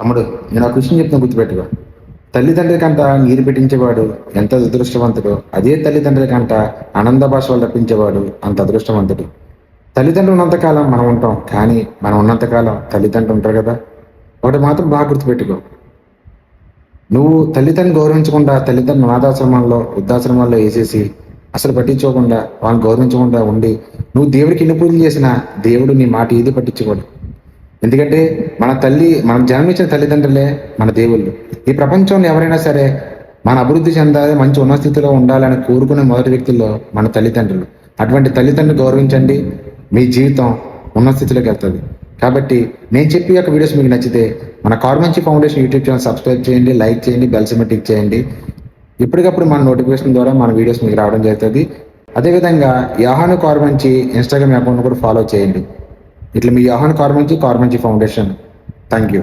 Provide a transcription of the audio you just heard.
తమ్ముడు, నేను ఒక విషయం చెప్తాను, గుర్తుపెట్టుకో. తల్లిదండ్రుల కంట నీరు పెట్టించేవాడు ఎంత అదృష్టవంతుడు, అదే తల్లిదండ్రుల కంట ఆనంద భాషలు రప్పించేవాడు అంత అదృష్టవంతుడు. తల్లిదండ్రులు ఉన్నంతకాలం మనం ఉంటాం, కానీ మనం ఉన్నంతకాలం తల్లిదండ్రులు ఉంటారు కదా. ఒకటి మాత్రం బాగా గుర్తుపెట్టుకో. నువ్వు తల్లిదండ్రులు గౌరవించకుండా తల్లిదండ్రులు అనాథాశ్రమంలో వృద్ధాశ్రమాల్లో వేసేసి అసలు పట్టించుకోకుండా వాళ్ళని గౌరవించకుండా ఉండి నువ్వు దేవుడికి ఎన్ని పూజలు చేసినా దేవుడు నీ మాట ఏది పట్టించుకోడు. ఎందుకంటే మనం జన్మించిన తల్లిదండ్రులే మన దేవుళ్ళు. ఈ ప్రపంచంలో ఎవరైనా సరే మన అభివృద్ధి చెందాలి, మంచి ఉన్నత స్థితిలో ఉండాలని కోరుకునే మొదటి వ్యక్తుల్లో మన తల్లిదండ్రులు. అటువంటి తల్లిదండ్రులు గౌరవించండి, మీ జీవితం ఉన్నత స్థితిలోకి వెళ్తుంది. కాబట్టి నేను చెప్పి యొక్క వీడియోస్ మీకు నచ్చితే మన Karmanchi foundation YouTube channel subscribe చేయండి, లైక్ చేయండి, బెల్ సింబల్ టిక్ చేయండి. ఇప్పటికప్పుడు మన నోటిఫికేషన్ ద్వారా మన వీడియోస్ మీకు రావడం జరుగుతుంది. అదేవిధంగా యోహాను కార్మంచి ఇన్స్టాగ్రామ్ అకౌంట్ కూడా ఫాలో చేయండి. ఇట్లా మీ యోహాను కార్మంచి ఫౌండేషన్. Thank you.